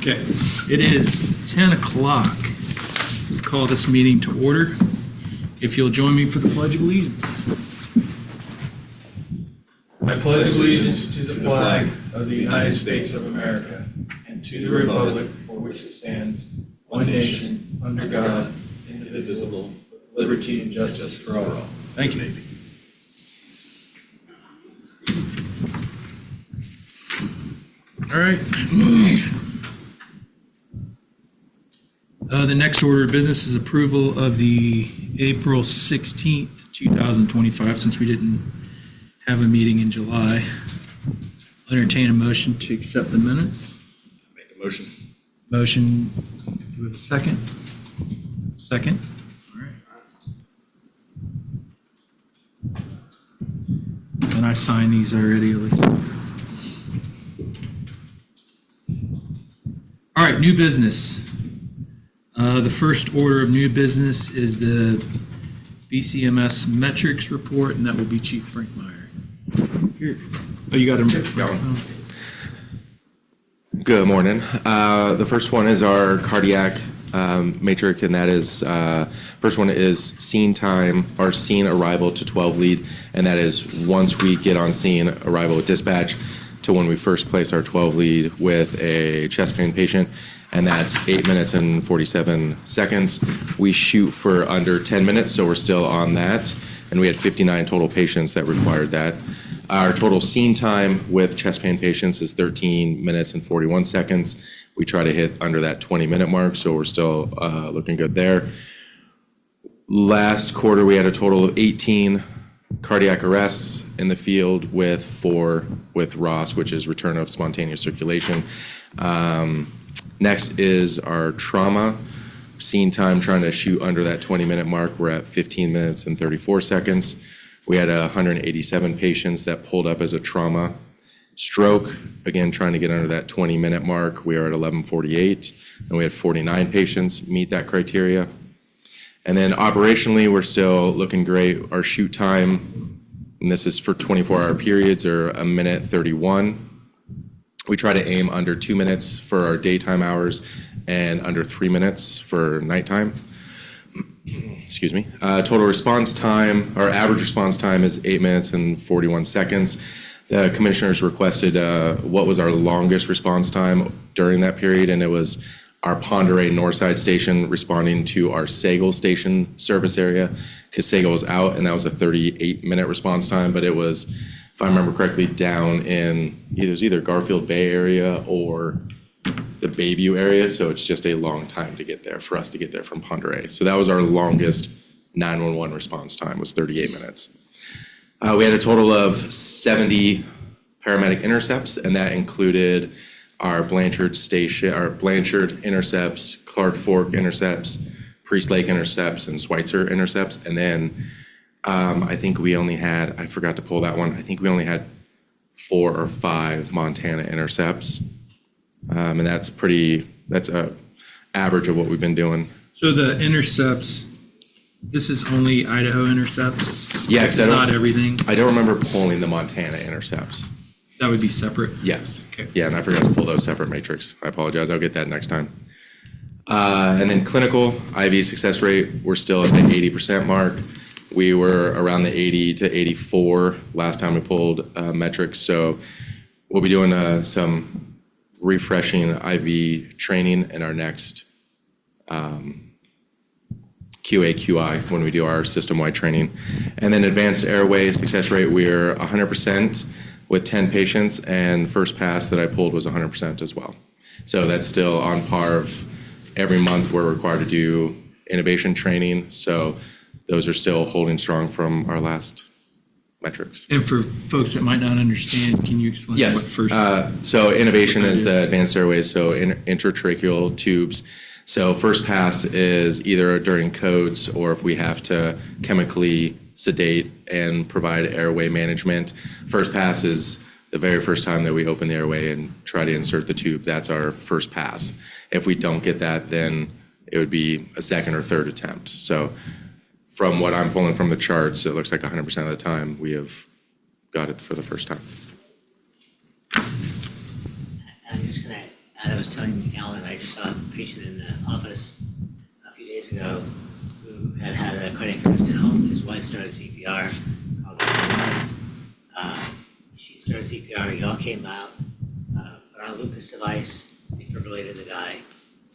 Okay, it is 10 o'clock. Call this meeting to order. If you'll join me for the Pledge of Allegiance. I pledge allegiance to the flag of the United States of America and to the republic for which it stands, one nation, under God, indivisible, with liberty and justice for all. Thank you. All right. The next order of business is approval of the April 16th, 2025, since we didn't have a meeting in July. I'll entertain a motion to accept the minutes. Make the motion. Motion, do we have a second? Second. All right. And I signed these already, Elisa. All right, new business. The first order of new business is the BCEMS metrics report, and that will be Chief Brinkmeyer. Here. Oh, you got him. Good morning. The first one is our cardiac matrix, and that is, first one is scene time, or scene arrival to 12 lead, and that is once we get on scene, arrival at dispatch, to when we first place our 12 lead with a chest pain patient, and that's 8 minutes and 47 seconds. We shoot for under 10 minutes, so we're still on that, and we had 59 total patients that required that. Our total scene time with chest pain patients is 13 minutes and 41 seconds. We try to hit under that 20-minute mark, so we're still looking good there. Last quarter, we had a total of 18 cardiac arrests in the field with 4 with ROS, which is return of spontaneous circulation. Next is our trauma scene time, trying to shoot under that 20-minute mark. We're at 15 minutes and 34 seconds. We had 187 patients that pulled up as a trauma stroke. Again, trying to get under that 20-minute mark. We are at 11:48, and we had 49 patients meet that criteria. And then operationally, we're still looking great. Our shoot time, and this is for 24-hour periods, are 1:31. We try to aim under 2 minutes for our daytime hours and under 3 minutes for nighttime. Excuse me. Total response time, our average response time is 8 minutes and 41 seconds. The commissioners requested what was our longest response time during that period, and it was our Ponderay Northside station responding to our Sagal station service area, because Sagal was out, and that was a 38-minute response time, but it was, if I remember correctly, down in either Garfield Bay area or the Bayview area, so it's just a long time to get there, for us to get there from Ponderay. So that was our longest 911 response time, was 38 minutes. We had a total of 70 paramedic intercepts, and that included our Blanchard station, our Blanchard intercepts, Clark Fork intercepts, Priest Lake intercepts, and Schweitzer intercepts. And then I think we only had, I forgot to pull that one, I think we only had 4 or 5 Montana intercepts. And that's a average of what we've been doing. So the intercepts, this is only Idaho intercepts? Yes, It's not everything? I don't remember pulling the Montana intercepts. That would be separate? Yes. Okay. Yeah, and I forgot to pull those separate matrix. I apologize. I'll get that next time. And then clinical IV success rate, we're still at the 80% mark. We were around the 80 to 84 last time we pulled metrics. So we'll be doing some refreshing IV training in our next QA/QI when we do our system-wide training. And then advanced airway success rate, we're 100% with 10 patients, and first pass that I pulled was 100% as well. So that's still on par of every month we're required to do innovation training. So those are still holding strong from our last metrics. And for folks that might not understand, can you explain what first? So innovation is the advanced airways, so intratracheal tubes. So first pass is either during codes or if we have to chemically sedate and provide airway management. First pass is the very first time that we open the airway and try to insert the tube. That's our first pass. If we don't get that, then it would be a second or third attempt. So from what I'm pulling from the charts, it looks like 100% of the time we have got it for the first time. I'm just going to And I was telling Alan, I just saw a patient in the office a few days ago who had had a cardiac arrest at home. His wife started CPR. Called 911. She started CPR. He all came out, put on a Lucas device, defibrillated the guy,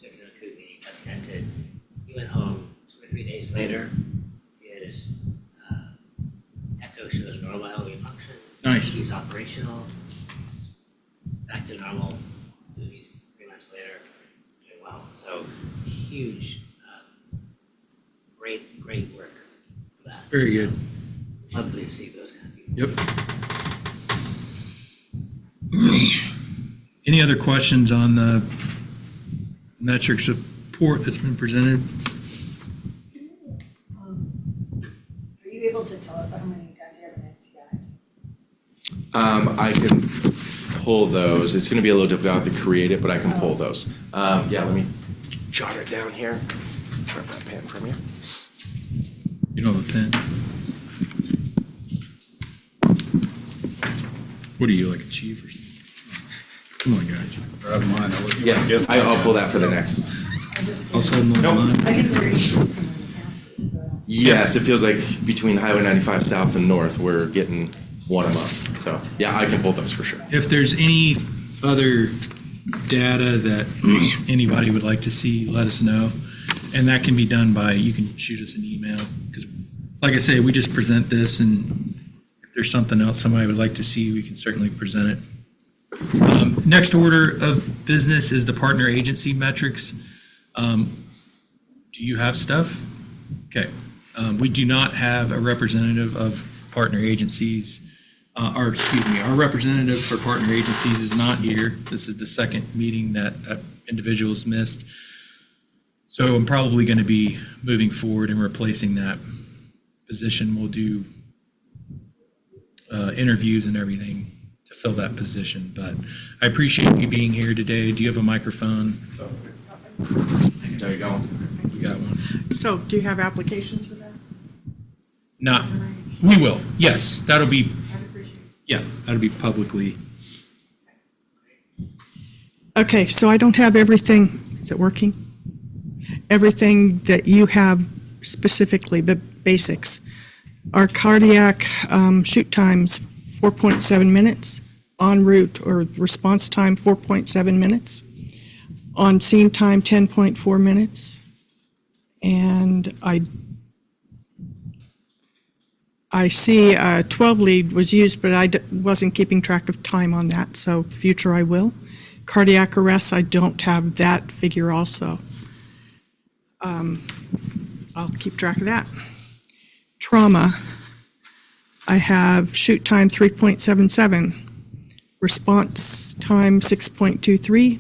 took him to Kootenai, got stented. He went home 2 or 3 days later. His echo shows normal LV function. Nice. He's operational. He's back to normal. He's 3 months later doing well. So huge, great work for that. Very good. Lovely to see those kind of people. Yep. Any other questions on the metrics report that's been presented? Are you able to tell us how many guys you have in NCI? I can pull those. It's gonna be a little difficult to create it, but I can pull those. Yeah, let me jot it down here. Grab that pen from you. You know the pen. What are you, like a chief or something? Come on, guys. Grab mine. Yes, I'll pull that for the next. I'll send them on mine. I get very interested in the counties, so. Yes, it feels like between Highway 95 South and North, we're getting one a month. So, yeah, I can pull those for sure. If there's any other data that anybody would like to see, let us know. And that can be done by, you can shoot us an email. Because like I say, we just present this, and if there's something else somebody would like to see, we can certainly present it. Next order of business is the partner agency metrics. Do you have stuff? Okay. We do not have a representative of partner agencies, our representative for partner agencies is not here. This is the second meeting that individual's missed. So I'm probably going to be moving forward and replacing that position. We'll do interviews and everything to fill that position, but I appreciate you being here today. Do you have a microphone? There you go. We got one. So do you have applications for that? Not, we will, yes, that'll be, I'd appreciate it. yeah, that'll be publicly. Okay, so I don't have everything, is it working? Everything that you have specifically, the basics. Our cardiac shoot times, 4.7 minutes. En route or response time, 4.7 minutes. On scene time, 10.4 minutes. And I see 12 lead was used, but I wasn't keeping track of time on that, so future I will. Cardiac arrests, I don't have that figure also. I'll keep track of that. Trauma, I have shoot time 3.77, response time 6.23,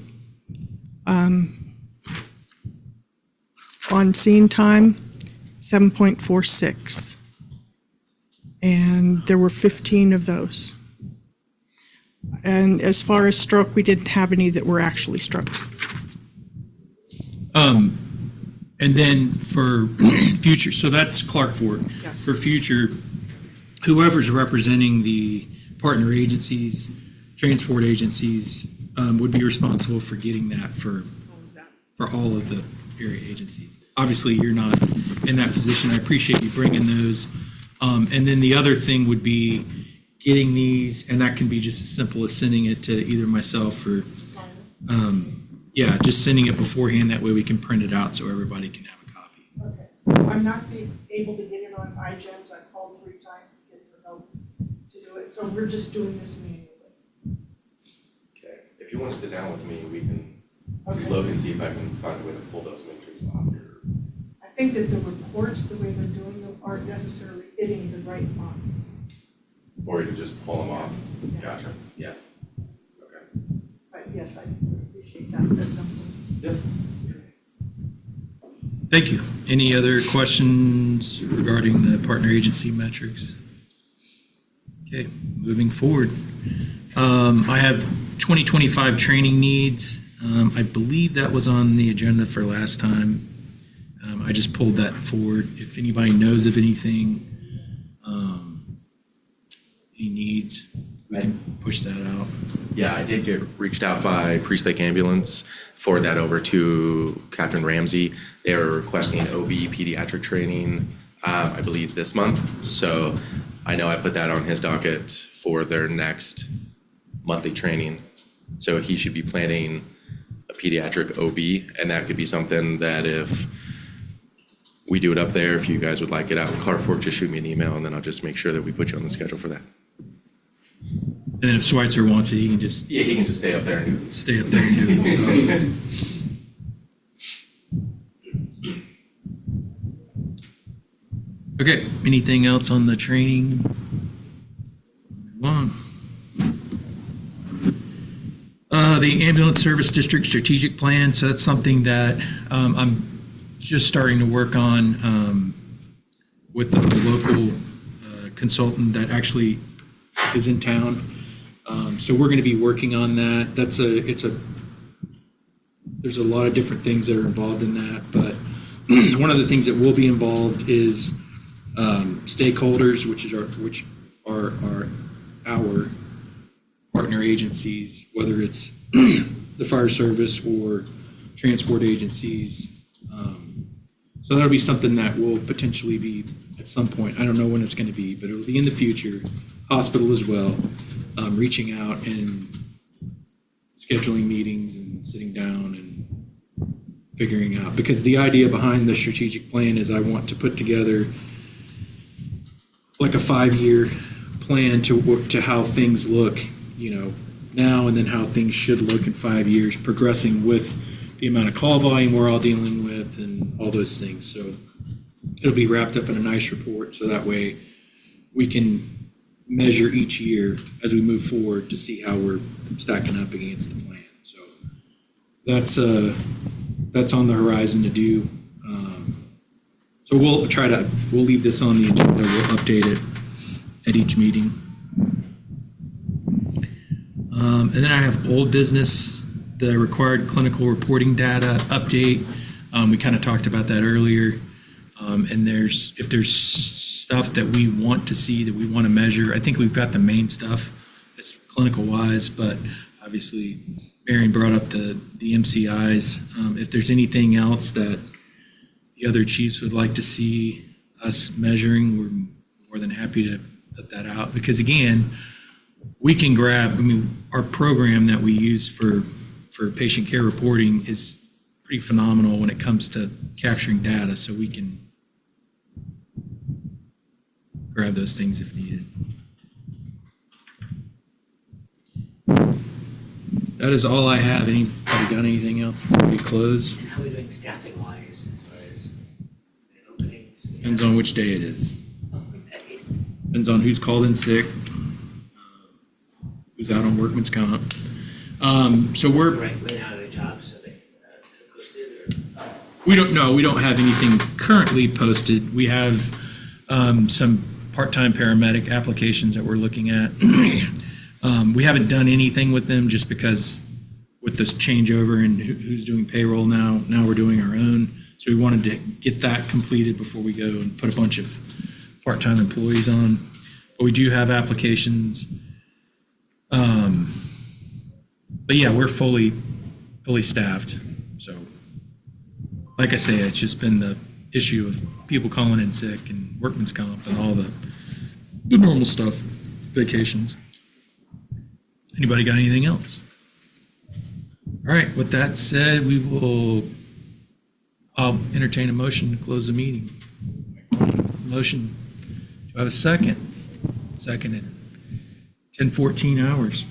on scene time 7.46. And there were 15 of those. And as far as stroke, we didn't have any that were actually strokes. And then for future, so that's Clark Ford. Yes. For future, whoever's representing the partner agencies, transport agencies, would be responsible for getting that for all of the area agencies. Obviously, you're not in that position. I appreciate you bringing those. And then the other thing would be getting these, and that can be just as simple as sending it to either myself or, yeah, just sending it beforehand. That way we can print it out so everybody can have a copy. Okay, so I'm not able to get it on iGEMS. I've called 3 times to get for help to do it, so we're just doing this manually. Okay. If you want to sit down with me, we can Okay. look and see if I can find a way to pull those matrices off here. I think that the reports, the way they're doing them, aren't necessarily hitting the right boxes. Or you can just pull them off. Yeah. Gotcha. Yeah. Okay. But yes, I appreciate that at some point. Yep. Thank you. Any other questions regarding the partner agency metrics? Okay, moving forward. I have 2025 training needs. I believe that was on the agenda for last time. I just pulled that forward. If anybody knows of anything, any needs, we can push that out. Yeah, I did get reached out by Priest Lake Ambulance, forward that over to Captain Ramsey. They are requesting OB pediatric training, I believe this month. So I know I put that on his docket for their next monthly training. So he should be planning a pediatric OB, and that could be something that if we do it up there, if you guys would like it out in Clark Fork, just shoot me an email and then I'll just make sure that we put you on the schedule for that. And then if Schweitzer wants it, he can just Yeah, he can just stay up there and do it. stay up there and do it himself. Okay, anything else on the training? Move on. The ambulance service district strategic plan, so that's something that I'm just starting to work on with the local consultant that actually is in town. So we're going to be working on that. There's a lot of different things that are involved in that, but one of the things that will be involved is stakeholders, which are our partner agencies, whether it's the fire service or transport agencies. So that'll be something that will potentially be at some point. I don't know when it's going to be, but it'll be in the future. Hospital as well, reaching out and scheduling meetings and sitting down and figuring out. Because the idea behind the strategic plan is I want to put together like a 5-year plan to how things look, now and then how things should look in 5 years, progressing with the amount of call volume we're all dealing with and all those things. So it'll be wrapped up in a nice report, so that way we can measure each year as we move forward to see how we're stacking up against the plan. So that's on the horizon to do. So we'll leave this on the agenda. We'll update it at each meeting. And then I have old business, the required clinical reporting data update. We kind of talked about that earlier. And if there's stuff that we want to see, that we want to measure, I think we've got the main stuff that's clinical wise, but obviously Marion brought up the MCIs. If there's anything else that the other chiefs would like to see us measuring, we're more than happy to put that out. Because again, we can our program that we use for patient care reporting is pretty phenomenal when it comes to capturing data, so we can grab those things if needed. That is all I have. Anybody got anything else before we close? And how are we doing staffing wise as far as openings? Depends on which day it is. Okay. Depends on who's called in sick, who's out on workman's comp. So we're Right out of their jobs, so they posted or? We don't have anything currently posted. We have some part-time paramedic applications that we're looking at. We haven't done anything with them just because with this changeover and who's doing payroll now we're doing our own. So we wanted to get that completed before we go and put a bunch of part-time employees on. But we do have applications. But yeah, we're fully staffed. So like I say, it's just been the issue of people calling in sick and workman's comp and all the normal stuff, vacations. Anybody got anything else? All right, with that said, I'll entertain a motion to close the meeting. Motion. Do I have a second? Seconded. 10:14 hours.